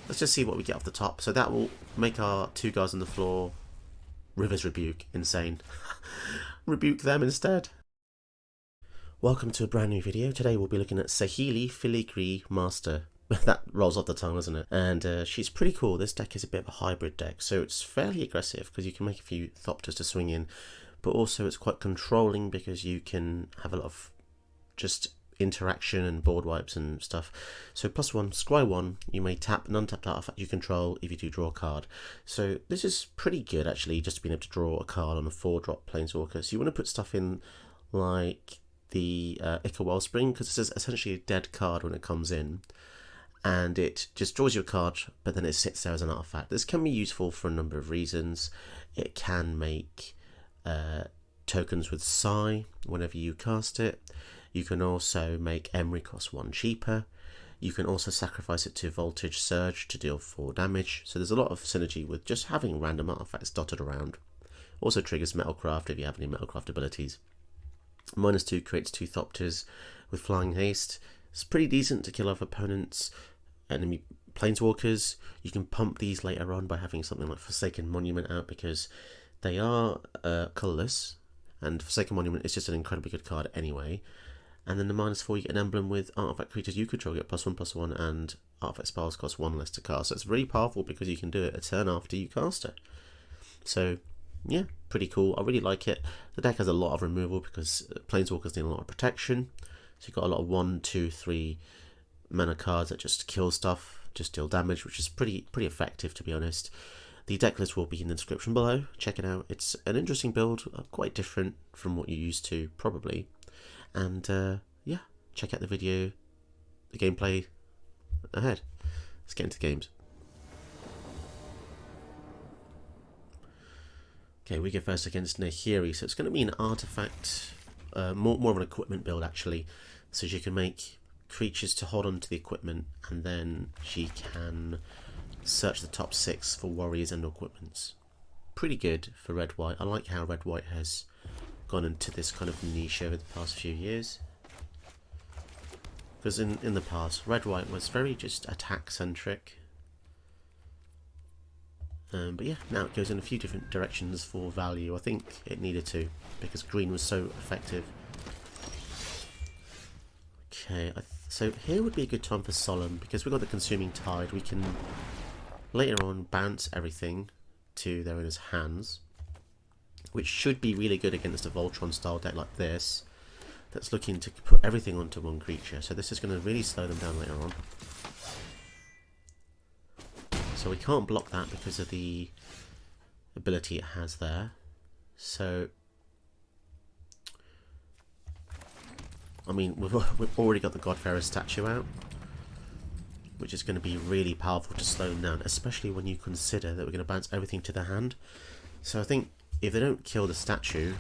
let's just see what we get off the top. So that will make our 2 guys on the floor River's Rebuke. Insane. Rebuke them instead. Welcome to a brand new video. Today we'll be looking at Sahili Filigree Master. That rolls off the tongue, doesn't it? And she's pretty cool. This deck is a bit of a hybrid deck, so it's fairly aggressive because you can make a few Thopters to swing in, but also it's quite controlling because you can have a lot of just interaction and board wipes and stuff. So +1, scry 1, you may tap an untapped artifact you control if you do draw a card. So this is pretty good actually, just being able to draw a card on a 4-drop Planeswalker. So you want to put stuff in like the Ica Wellspring, because this is essentially a dead card when it comes in, and it just draws you a card, but then it sits there as an artifact. This can be useful for a number of reasons. It can make tokens with Psi whenever you cast it. You can also make Emery cost 1 cheaper. You can also sacrifice it to Voltage Surge to deal 4 damage. So there's a lot of synergy with just having random artifacts dotted around. Also triggers Metalcraft if you have any Metalcraft abilities. -2 creates 2 Thopters with Flying Haste. It's pretty decent to kill off opponents' enemy Planeswalkers. You can pump these later on by having something like Forsaken Monument out, because they are colourless, and Forsaken Monument is just an incredibly good card anyway. And then the -4, you get an emblem with artifact creatures you control get +1/+1, and artifact spells cost 1 less to cast. So it's really powerful because you can do it a turn after you cast it. So yeah, pretty cool. I really like it. The deck has a lot of removal because Planeswalkers need a lot of protection. So you've got a lot of 1, 2, 3 mana cards that just kill stuff, just deal damage, which is pretty effective, to be honest. The deck list will be in the description below. Check it out. It's an interesting build, quite different from what you're used to, probably. And yeah, check out the video, the gameplay ahead. Let's get into the games. Okay, we go first against Nahiri. So it's going to be an artifact, more of an equipment build actually. So she can make creatures to hold on to the equipment, and then she can search the top 6 for warriors and equipments. Pretty good for red-white. I like how red-white has gone into this kind of niche over the past few years. Because in the past, red-white was very just attack-centric. But yeah, now it goes in a few different directions for value. I think it needed to, because green was so effective. Okay, so here would be a good time for Solemn, because we've got the Consuming Tide. We can later on bounce everything to their owner's hands, which should be really good against a Voltron style deck like this, that's looking to put everything onto one creature. So this is going to really slow them down later on. So we can't block that because of the ability it has there. So I mean, we've already got the Godfarer statue out, which is going to be really powerful to slow them down, especially when you consider that we're going to bounce everything to their hand. So I think if they don't kill the statue,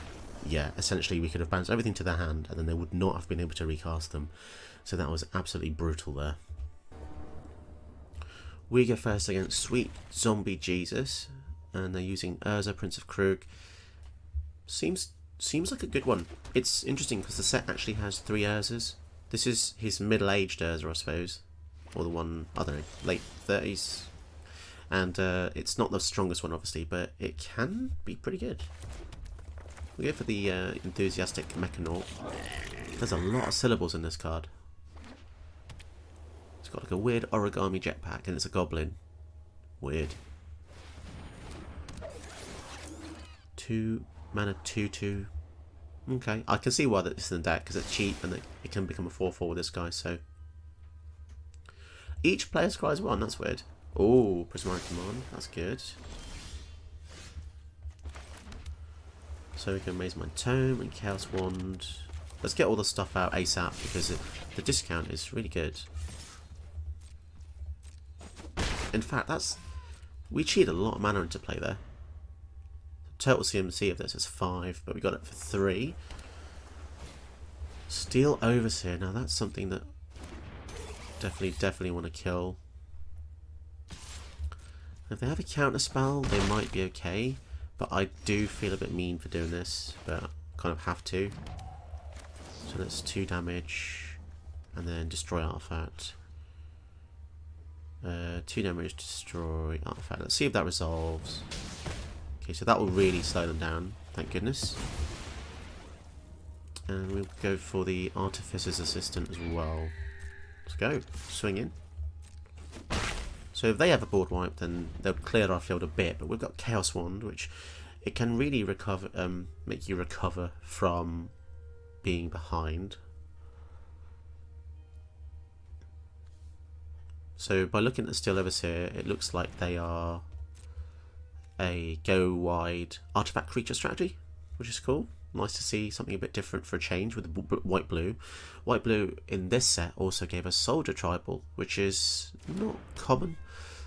yeah, essentially we could have bounced everything to their hand, and then they would not have been able to recast them. So that was absolutely brutal there. We go first against Sweet Zombie Jesus, and they're using Urza, Prince of Krug. Seems like a good one. It's interesting because the set actually has 3 Urzas. This is his middle-aged Urza, I suppose, or the one, I don't know, late 30s. And it's not the strongest one, obviously, but it can be pretty good. We go for the Enthusiastic Mechanaut. There's a lot of syllables in this card. It's got like a weird origami jetpack, and it's a goblin. Weird. 2 mana 2/2. Okay, I can see why that's in the deck, because it's cheap and it can become a 4/4 with this guy. So each player scries 1. That's weird. Oh, Prismatic Command. That's good. So we can raise my Tome and Chaos Wand. Let's get all the stuff out ASAP, because the discount is really good. In fact, we cheated a lot of mana into play there. Total CMC of this is 5, but we got it for 3. Steel Overseer. Now that's something that definitely want to kill. If they have a counter spell, they might be okay, but I do feel a bit mean for doing this, but kind of have to. So that's 2 damage, and then destroy artifact. 2 damage, destroy artifact. Let's see if that resolves. Okay, so that will really slow them down, thank goodness. And we'll go for the Artificer's Assistant as well. Let's go. Swing in. So if they have a board wipe, then they'll clear our field a bit, but we've got Chaos Wand, which it can really recover, make you recover from being behind. So by looking at the Steel Levers here, it looks like they are a go wide artifact creature strategy, which is cool. Nice to see something a bit different for a change with the white blue. White blue in this set also gave us Soldier Tribal, which is not common.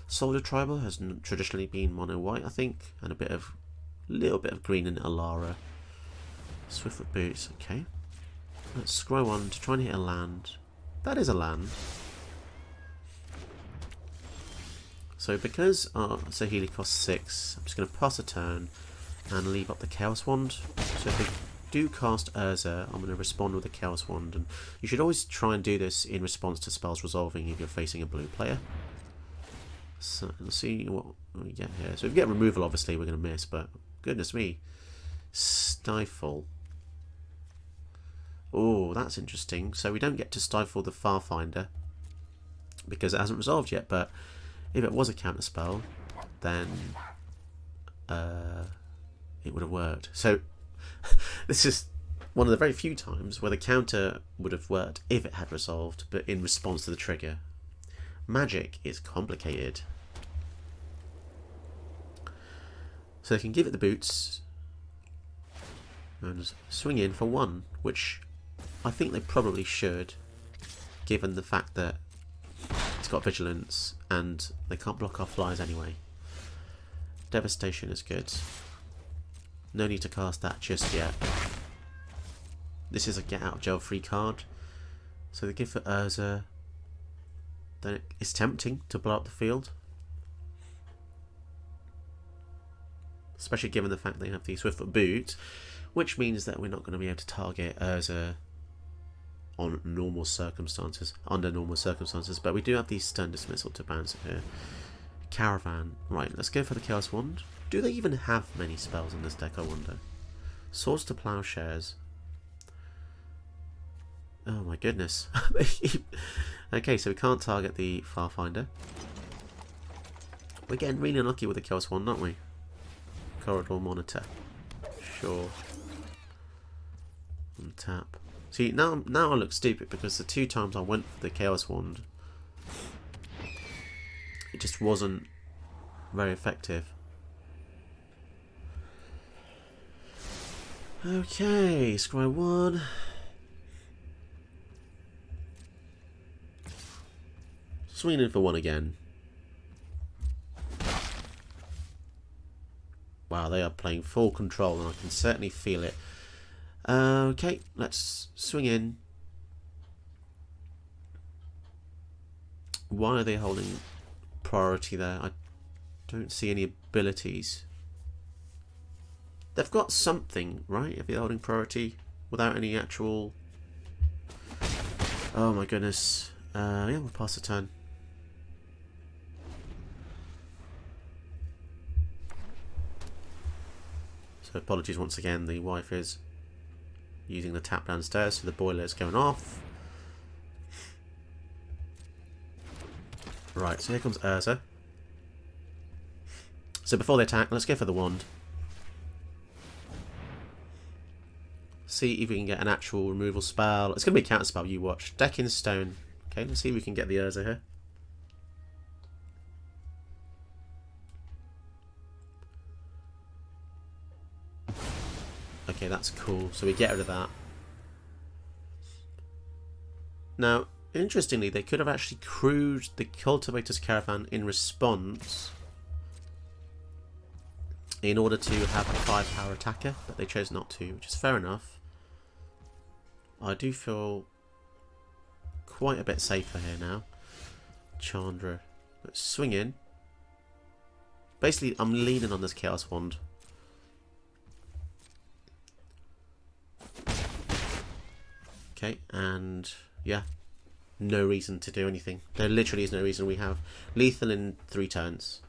Soldier Tribal has traditionally been mono white, I think, and a little bit of green in Alara. Swiftfoot Boots, okay. Let's scroll on to try and hit a land. That is a land. So because our Sahili costs 6, I'm just going to pass a turn and leave up the Chaos Wand. So if they do cast Urza, I'm going to respond with the Chaos Wand. And you should always try and do this in response to spells resolving if you're facing a blue player. So let's see what we get here. So if we get removal, obviously we're going to miss, but goodness me. Stifle. Oh, that's interesting. So we don't get to stifle the Farfinder because it hasn't resolved yet, but if it was a counter spell, then it would have worked. So this is one of the very few times where the counter would have worked if it had resolved, but in response to the trigger. Magic is complicated. So they can give it the boots and just swing in for 1, which I think they probably should, given the fact that it's got vigilance and they can't block our flies anyway. Devastation is good. No need to cast that just yet. This is a get out of jail free card. So they give for Urza. Then it's tempting to blow up the field. Especially given the fact they have the Swiftfoot Boot, which means that we're not going to be able to target Urza on normal circumstances, under normal circumstances, but we do have the Stun Dismissal to bounce it here. Caravan. Right, let's go for the Chaos Wand. Do they even have many spells in this deck, I wonder? Swords to Plowshares. Oh my goodness. Okay, so we can't target the Farfinder. We're getting really unlucky with the Chaos Wand, aren't we? Corridor Monitor. Sure. On tap. See, now I look stupid because the 2 times I went for the Chaos Wand, it just wasn't very effective. Okay, scry 1. Swinging in for 1 again. Wow, they are playing full control and I can certainly feel it. Okay, let's swing in. Why are they holding priority there? I don't see any abilities. They've got something, right? If they're holding priority without any actual... Oh my goodness. Yeah, we'll pass the turn. So apologies once again, the wife is using the tap downstairs, so the boiler is going off. Right, so here comes Urza. So before they attack, let's go for the wand. See if we can get an actual removal spell. It's going to be a counter spell, you watch. Deck in stone. Okay, let's see if we can get the Urza here. Okay, that's cool. So we get rid of that. Now, interestingly, they could have actually crewed the Cultivator's Caravan in response in order to have a 5-power attacker, but they chose not to, which is fair enough. I do feel quite a bit safer here now. Chandra. Let's swing in. Basically, I'm leaning on this Chaos Wand. Okay, and yeah. no reason to do anything. There literally is no reason. We have lethal in 3 turns.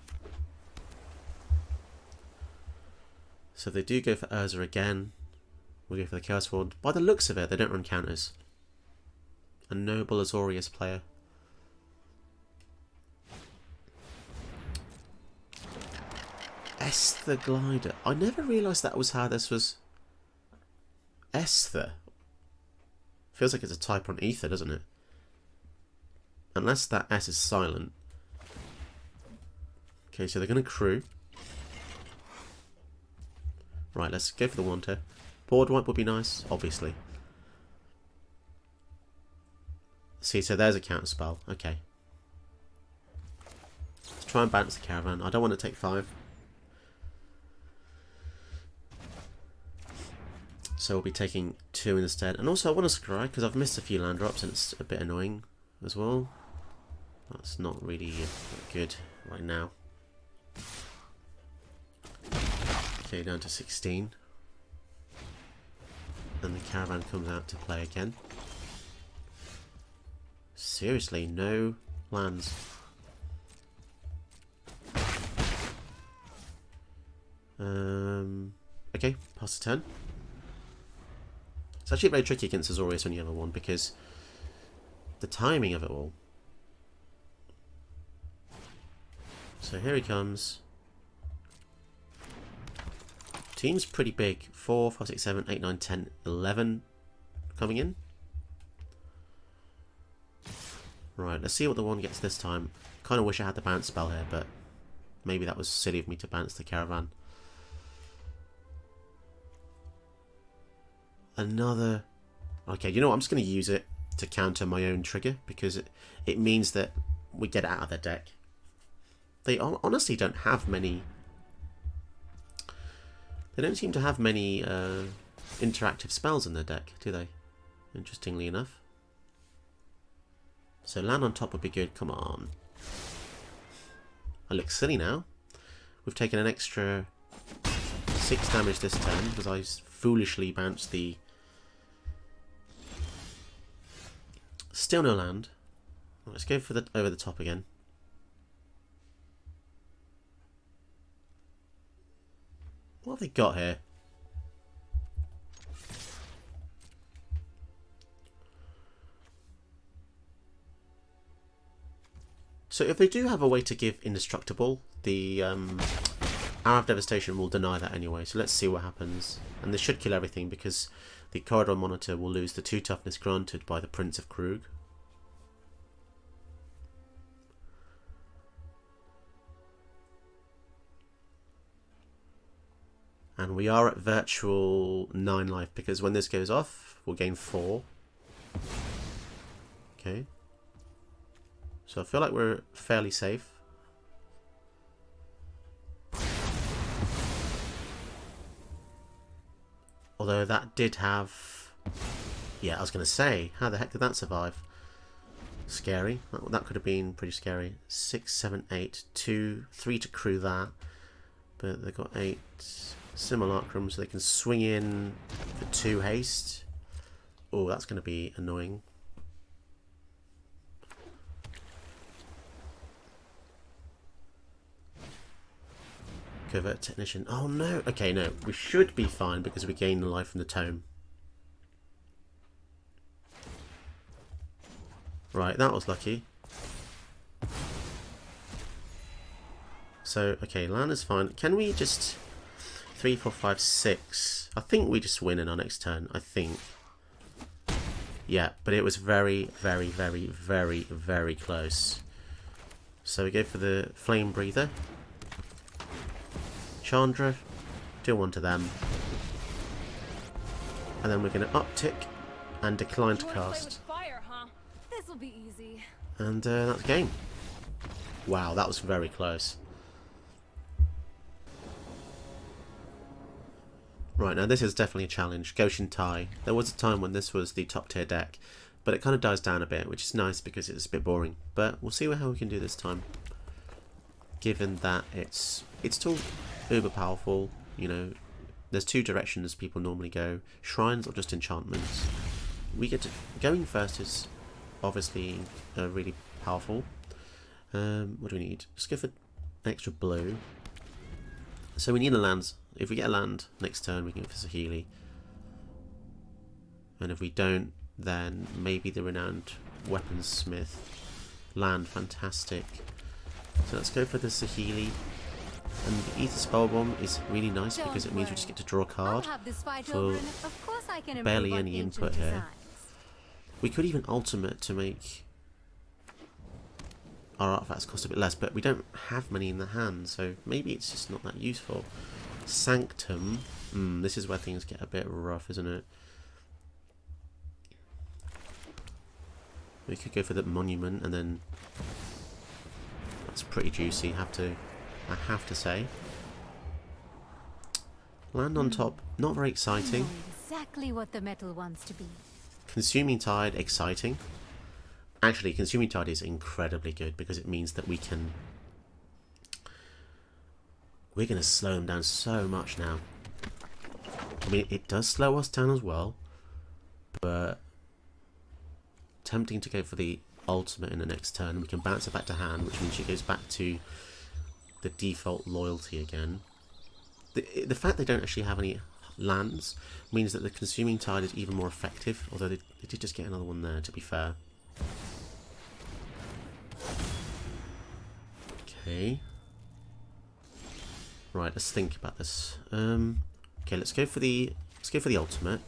So if they do go for Urza again, we'll go for the Chaos Ward. By the looks of it, they don't run counters. A noble Azorius player. Esther Glider. I never realised that was how this was. Esther. Feels like it's a type on Ether, doesn't it? Unless that S is silent. Okay, so they're going to crew. Right, let's go for the Wanter. Board wipe would be nice, obviously. See, so there's a counter spell. Okay. Let's try and bounce the Caravan. I don't want to take 5. So we'll be taking 2 instead. And also I want to scry because I've missed a few land drops and it's a bit annoying as well. That's not really good right now. Okay, down to 16. And the Caravan comes out to play again. Seriously, no lands. Okay, pass the turn. It's actually very tricky against Azorius when you have a 1 because the timing of it all. So here he comes. Team's pretty big. 4, 5, 6, 7, 8, 9, 10, 11 coming in. Right, let's see what the 1 gets this time. Kind of wish I had the bounce spell here, but maybe that was silly of me to bounce the Caravan. Another... Okay, you know what? I'm just going to use it to counter my own trigger because it means that we get it out of their deck. They honestly don't have many... They don't seem to have many interactive spells in their deck, do they? Interestingly enough. So land on top would be good. Come on. I look silly now. We've taken an extra 6 damage this turn because I foolishly bounced the... Still no land. Let's go for the over the top again. What have they got here? So if they do have a way to give indestructible, the Hour of Devastation will deny that anyway. So let's see what happens. And this should kill everything because the Corridor Monitor will lose the 2 toughness granted by the Prince of Krug. And we are at virtual 9 life because when this goes off, we'll gain 4. Okay. So I feel like we're fairly safe. Although that did have... Yeah, I was going to say, how the heck did that survive? Scary. That could have been pretty scary. 6, 7, 8, 2, 3 to crew that. But they've got 8 simulacrum, so they can swing in for 2 haste. Oh, that's going to be annoying. Covert Technician. Oh no. Okay, no. We should be fine because we gain the life from the tome. Right, that was lucky. So, okay, land is fine. Can we just... 3, 4, 5, 6. I think we just win in our next turn. I think. Yeah, but it was very, very, very, very, very close. So we go for the Flame Breather. Chandra. Deal 1 to them. And then we're going to uptick and decline to cast. Fire, huh? This'll be easy. And that's game. Wow, that was very close. Right, now this is definitely a challenge. Goshen Tai. There was a time when this was the top tier deck, but it kind of dies down a bit, which is nice because it's a bit boring. But we'll see how we can do this time. Given that it's still uber powerful, you know, there's 2 directions people normally go. Shrines or just enchantments. We get to... Going first is obviously really powerful. What do we need? Just go for extra blue. So we need a land. If we get a land next turn, we can go for Sahili. And if we don't, then maybe the renowned weaponsmith. Land, fantastic. So let's go for the Sahili. And the Ether Spellbomb is really nice because it means we just get to draw a card for barely any input here. We could even ultimate to make our artifacts cost a bit less, but we don't have many in the hand, so maybe it's just not that useful. Sanctum. This is where things get a bit rough, isn't it? We could go for the monument, and then that's pretty juicy. I have to say. Land on top, not very exciting. Exactly what the metal wants to be. Consuming Tide, exciting. Actually, Consuming Tide is incredibly good because it means that we're going to slow them down so much now. I mean, it does slow us down as well, but tempting to go for the ultimate in the next turn. We can bounce it back to hand, which means she goes back to the default loyalty again. The fact they don't actually have any lands means that the Consuming Tide is even more effective, although they did just get another one there, to be fair. Okay. Right, let's think about this. Okay, let's go for the ultimate.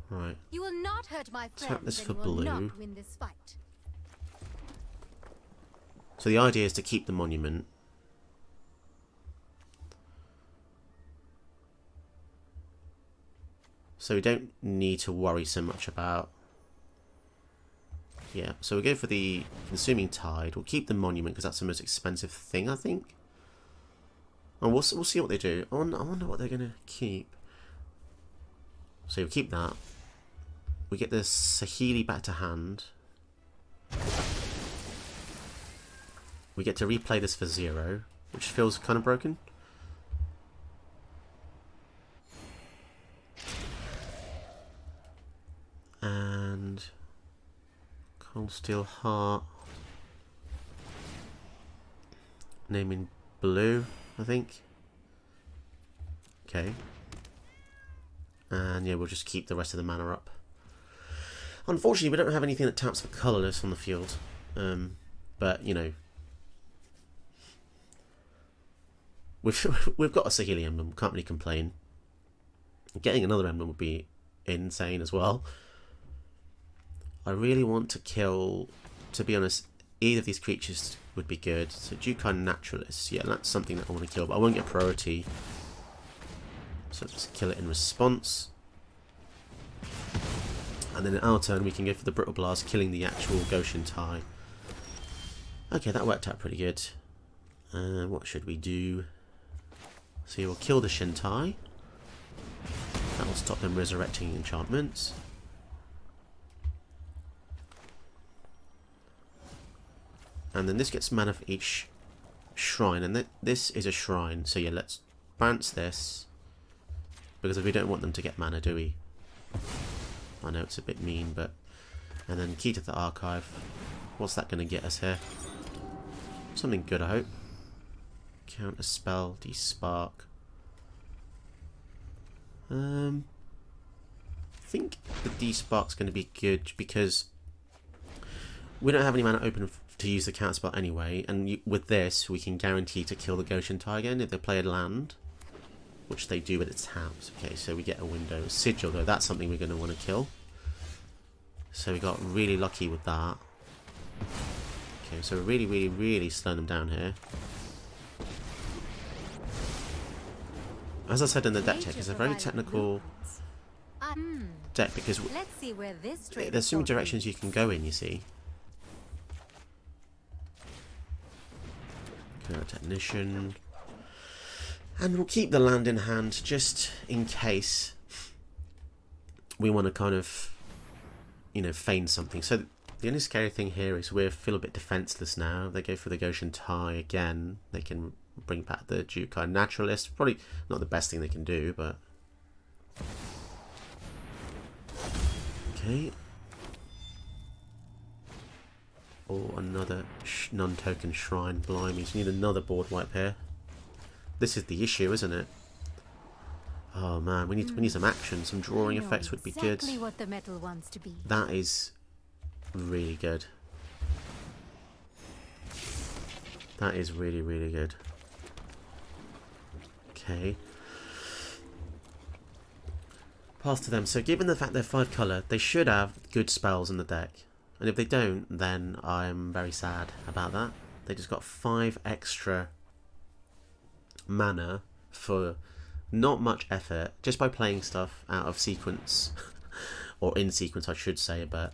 Right. You will not hurt my friends. Tap this for and will blue. not win this fight. So the idea is to keep the monument. So we don't need to worry so much about... Yeah, so we go for the Consuming Tide. We'll keep the monument because that's the most expensive thing, I think. And we'll see what they do. I wonder what they're going to keep. So we'll keep that. We get the Sahili back to hand. We get to replay this for 0, which feels kind of broken. And Cold Steel Heart. Naming blue, I think. Okay. And yeah, we'll just keep the rest of the mana up. Unfortunately, we don't have anything that taps for colourless on the field. But, you know, we've got a Sahili emblem, can't really complain. Getting another emblem would be insane as well. I really want to kill, to be honest, either of these creatures would be good. So Jukai Naturalist, yeah, that's something that I want to kill, but I won't get priority. So let's kill it in response. And then in our turn we can go for the Brittle Blast, killing the actual Goshen tie. Okay, that worked out pretty good. What should we do? So we'll kill the Shintai. That will stop them resurrecting enchantments. And then this gets mana for each shrine, and this is a shrine. So yeah, let's bounce this, because we don't want them to get mana, do we? I know it's a bit mean, but... And then key to the archive. What's that going to get us here? Something good, I hope. Counter spell, de-spark. I think the de-spark's going to be good because we don't have any mana open to use the counter spell anyway, and with this we can guarantee to kill the Goshen tie again if they play a land, which they do, but it taps. Okay, so we get a window. Sigil, though, that's something we're going to want to kill. So we got really lucky with that. Okay, so we're really slowing them down here. As I said in the deck check, it's a very technical deck because there's so many directions you can go in, you see. Technician. And we'll keep the land in hand just in case we want to kind of, you know, feign something. So the only scary thing here is we feel a bit defenseless now. They go for the Goshen tie again. They can bring back the Jukai Naturalist. Probably not the best thing they can do, but... Okay, Or another non-token shrine. Blimey, so we need another board wipe here. This is the issue, isn't it? Oh man, we need some action. Some drawing effects would be good. Exactly what the metal wants to be. That is really good. That is really, really good. Okay. Pass to them. So given the fact they're 5 colour, they should have good spells in the deck. And if they don't, then I'm very sad about that. They just got 5 extra mana for not much effort, just by playing stuff out of sequence. Or in sequence, I should say, but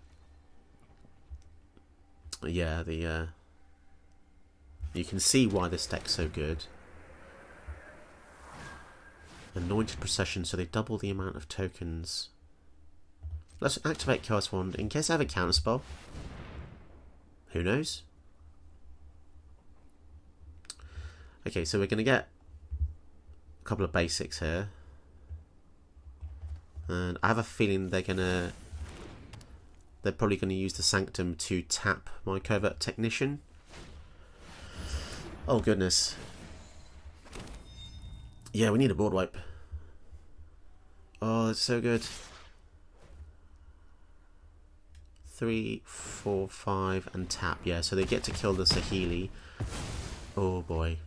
yeah, you can see why this deck's so good. Anointed Procession, so they double the amount of tokens. Let's activate Chaos Wand in case I have a counterspell. Who knows? Okay, so we're going to get a couple of basics here. And I have a feeling they're probably going to use the Sanctum to tap my Covert Technician. Oh goodness. Yeah, we need a board wipe. Oh, it's so good. 3, 4, 5, and tap. Yeah, so they get to kill the Sahili. Oh boy.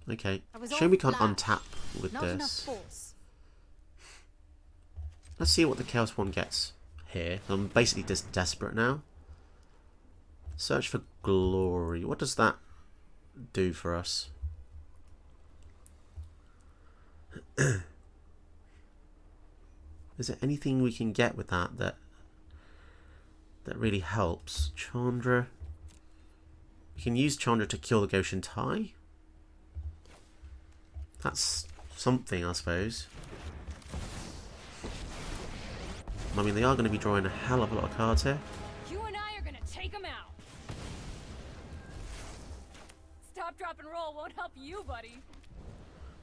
Okay. Shame we can't untap with this. Let's see what the Chaos One gets here. I'm basically just desperate now. Search for Glory. What does that do for us? Is there anything we can get with that really helps? Chandra. We can use Chandra to kill the Goshen Tai. That's something, I suppose. I mean, they are going to be drawing a hell of a lot of cards here. You and I are going to take them out. Stop, drop, and roll won't help you, buddy.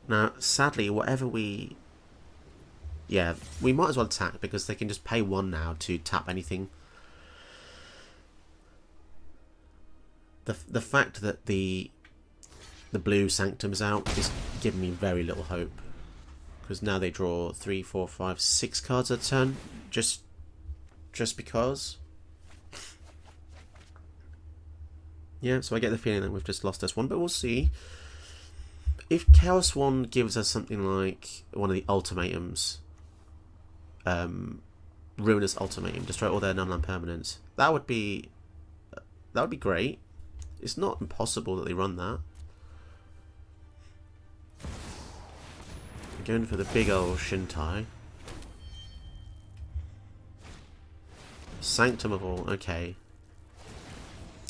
Now, sadly, whatever we... Yeah, we might as well attack because they can just pay 1 now to tap anything. The fact that the blue Sanctum is out is giving me very little hope. Because now they draw 3, 4, 5, 6 cards a turn. Just because. Yeah, so I get the feeling that we've just lost this one, but we'll see. If Chaos One gives us something like one of the ultimatums, Ruinous Ultimatum, destroy all their non-land permanents, that would be great. It's not impossible that they run that. We're going for the big old Shintai. Sanctum of all, okay.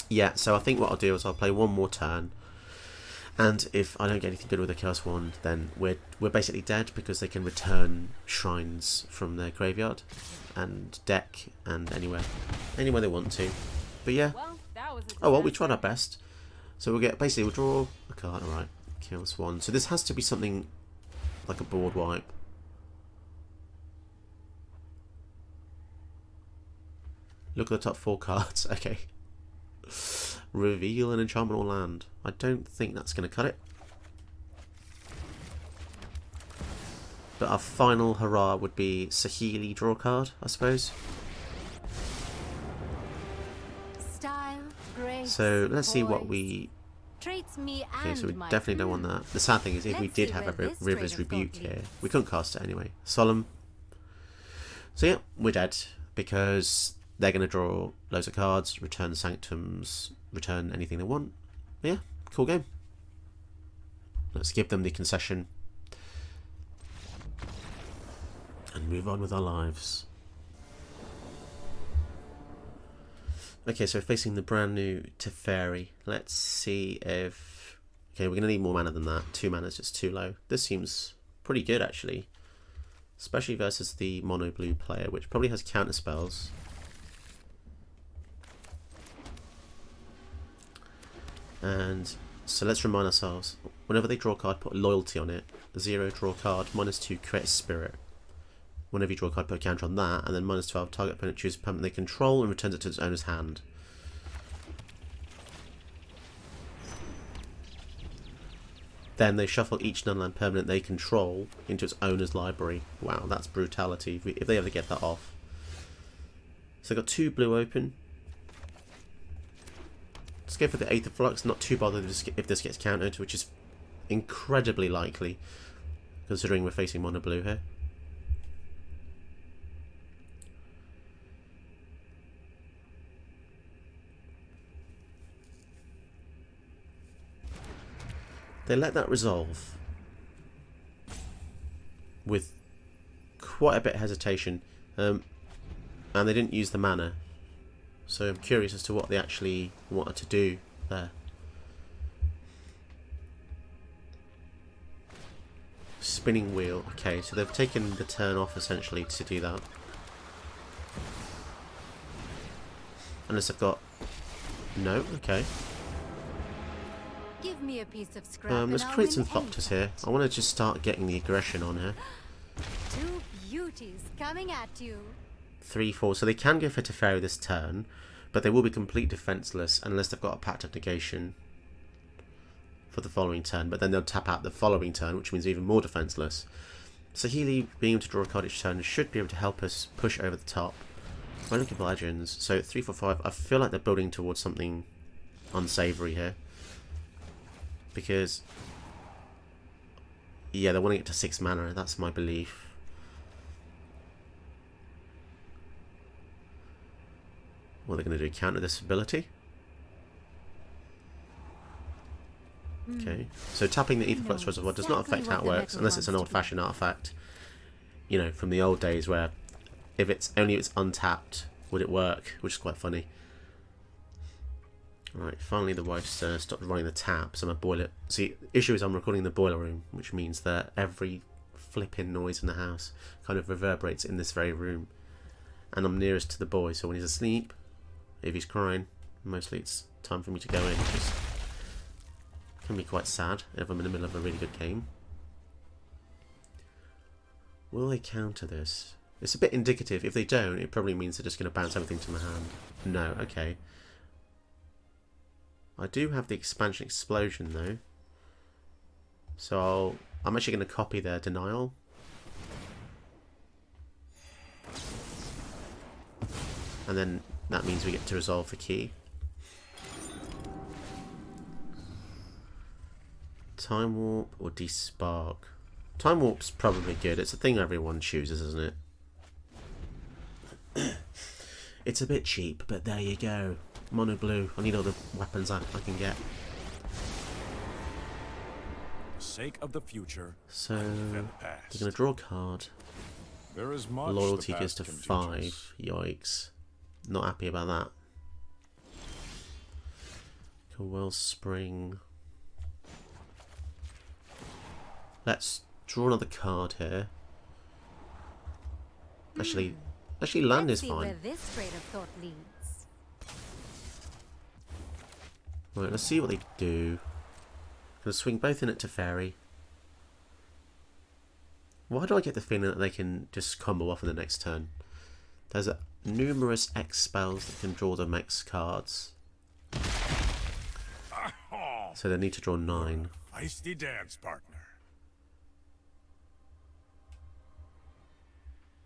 Yeah, so I think what I'll do is I'll play 1 more turn. And if I don't get anything good with the Chaos Wand, then we're basically dead because they can return shrines from their graveyard and deck and anywhere they want to. But yeah. Well, that was Oh well, we tried our best. So we'll draw a card. Alright, Chaos Wand. So this has to be something like a board wipe. Look at the top 4 cards. Okay. Reveal an enchantment or land. I don't think that's going to cut it. But our final hurrah would be Sahili draw card, I suppose. Style, grace, So let's see what poise. we... Traits me Okay, and so we my definitely don't want that. The sad thing is if we Let's did see have a where this River's train of Rebuke thought here, leads. we couldn't cast it anyway. Solemn. So yeah, we're dead because they're going to draw loads of cards, return Sanctums, return anything they want. Yeah, cool game. Let's give them the concession and move on with our lives. Okay, so facing the brand new Teferi. Let's see if... Okay, we're going to need more mana than that. 2 mana is just too low. This seems pretty good, actually. Especially versus the mono blue player, which probably has counter spells. And so let's remind ourselves, whenever they draw a card, put a loyalty on it. 0, draw a card, -2, create a spirit. Whenever you draw a card, put a counter on that, and then -12, target opponent chooses a permanent they control and returns it to its owner's hand. Then they shuffle each non-land permanent they control into its owner's library. Wow, that's brutality if they ever get that off. So they've got 2 blue open. Let's go for the Aether Flux. Not too bothered if this gets countered, which is incredibly likely, considering we're facing mono blue here. They let that resolve with quite a bit of hesitation, and they didn't use the mana, so I'm curious as to what they actually wanted to do there. Spinning wheel. Okay, so they've taken the turn off essentially to do that. Unless they've got... No? Okay. Give me a piece of scrap Let's and I'll create some win Thopters here. I want to just start getting the aggression on here. Two beauties coming at you. 3, 4. So they can go for Teferi this turn, but they will be complete defenseless unless they've got a Pact of Negation for the following turn. But then they'll tap out the following turn, which means even more defenseless. So Healy being able to draw a card each turn should be able to help us push over the top. Relic of Legends. So 3, 4, 5. I feel like they're building towards something unsavoury here. Because, yeah, they're wanting it to 6 mana. That's my belief. What are they going to do? Counter this ability? Okay. So tapping the Aether Flux Reservoir does not affect how it works, unless it's an old-fashioned artifact. You know, from the old days where if it's untapped, would it work? Which is quite funny. Right, finally the wife's stopped running the tap, so my boiler... See, the issue is I'm recording the boiler room, which means that every flipping noise in the house kind of reverberates in this very room. And I'm nearest to the boy, so when he's asleep, if he's crying, mostly it's time for me to go in, which is, can be quite sad if I'm in the middle of a really good game. Will they counter this? It's a bit indicative. If they don't, it probably means they're just going to bounce everything to my hand. No, okay. I do have the Expansion Explosion though, so I'm actually going to copy their Denial. And then that means we get to resolve the key. Time Warp or Despark? Time Warp's probably good. It's a thing everyone chooses, isn't it? It's a bit cheap, but there you go. Mono blue. I need all the weapons I can get. Sake of the future. So they're gonna draw a card. There is much Loyalty the goes past to can teach us. 5. Yikes. Not happy about that. Wellspring. Let's draw another card here. Actually land Let's is see fine. where this train of thought leads. Right, let's see what they do. Gonna swing both in at Teferi. Why do I get the feeling that they can just combo off in the next turn? There's numerous X spells that can draw them X cards. So they need to draw 9. Feisty dance partner.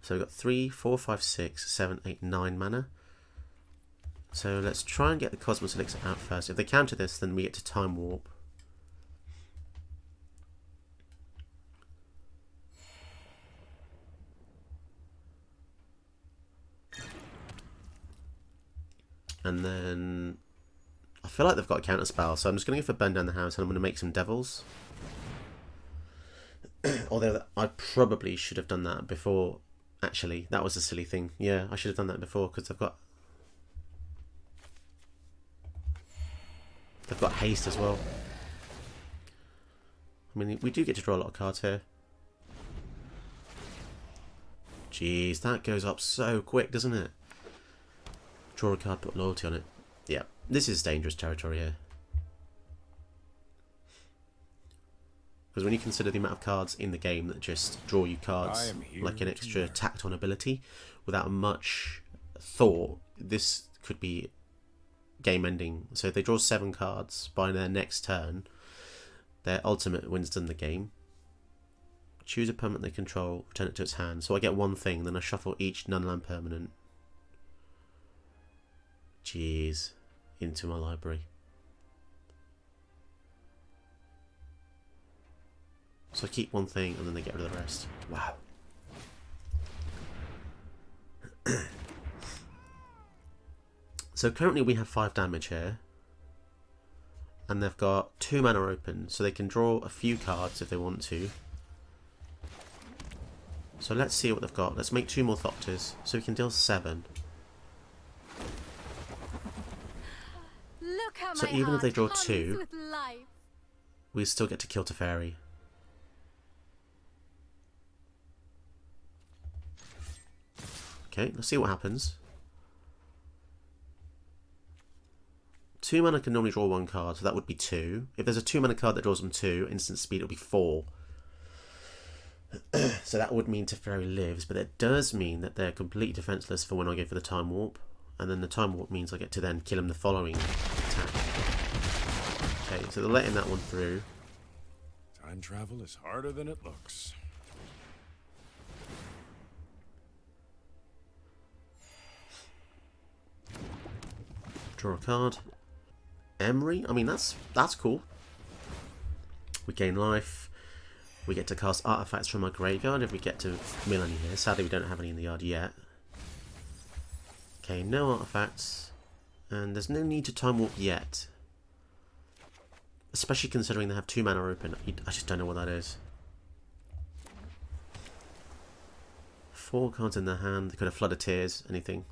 So we've got 3, 4, 5, 6, 7, 8, 9 mana. So let's try and get the Cosmos Elixir out first. If they counter this, then we get to Time Warp. And then I feel like they've got a counter spell, so I'm just going to go for Burn Down the House and I'm going to make some Devils. Although I probably should have done that before. Actually, that was a silly thing. Yeah, I should have done that before because they've got haste as well. I mean, we do get to draw a lot of cards here. Jeez, that goes up so quick, doesn't it? Draw a card, put loyalty on it. Yeah, this is dangerous territory here. Because when you consider the amount of cards in the game that just draw you cards like an extra tacked on ability without much thought, this could be game ending. So if they draw 7 cards by their next turn, Their ultimate wins them the game. Choose a permanent they control, return it to its hand. So I get one thing, then I shuffle each non-land permanent. Jeez. Into my library. So I keep one thing and then they get rid of the rest. Wow. So currently we have 5 damage here. And they've got 2 mana open, so they can draw a few cards if they want to. So let's see what they've got. Let's make 2 more Thopters, so we can deal 7. Look how So my even if they heart draw hums 2, with life. we still get to kill Teferi. Okay, let's see what happens. 2 mana can normally draw 1 card, so that would be 2. If there's a 2 mana card that draws them 2, instant speed, it'll be 4. So that would mean Teferi lives, but it does mean that they're completely defenseless for when I go for the Time Warp. And then the Time Warp means I get to then kill him the following attack. Okay, so they're letting that one through. Time travel is harder than it looks. Draw a card. Emery? I mean, that's cool. We gain life. We get to cast artifacts from our graveyard if we get to mill any here. Sadly, we don't have any in the yard yet. Okay, no artifacts. And there's no need to Time Warp yet. Especially considering they have 2 mana open. I just don't know what that is. 4 cards in their hand. They could have Flood of Tears, anything.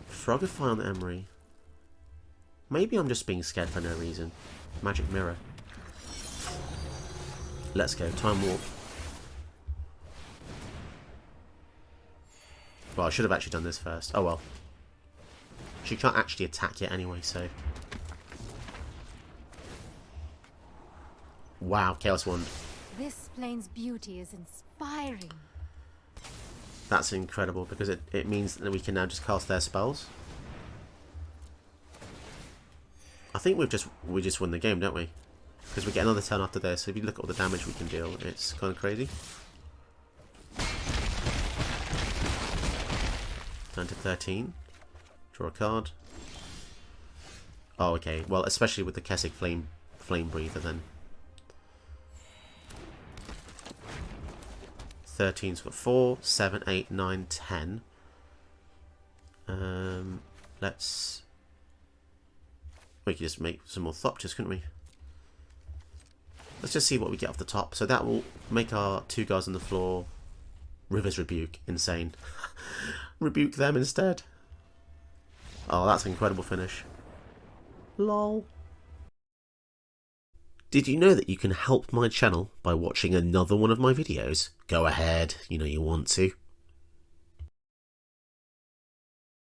Frogify on the Emery. Maybe I'm just being scared for no reason. Magic Mirror. Let's go. Time Warp. Well, I should have actually done this first. Oh well. She can't actually attack yet anyway, so... Wow, Chaos Wand. This plane's beauty is inspiring. That's incredible, because it means that we can now just cast their spells. I think we just win the game, don't we? Because we get another turn after this. So if you look at all the damage we can deal, it's kind of crazy. Down to 13. Draw a card. Oh, okay. Well, especially with the Kessig Flame Breather, then. 13's got 4, 7, 8, 9, 10. Let's... We could just make some more Thopters, couldn't we? Let's just see what we get off the top. So that will make our 2 guys on the floor River's Rebuke. Insane. Rebuke them instead. Oh, that's an incredible finish. Lol. Did you know that you can help my channel by watching another one of my videos? Go ahead, you know you want to.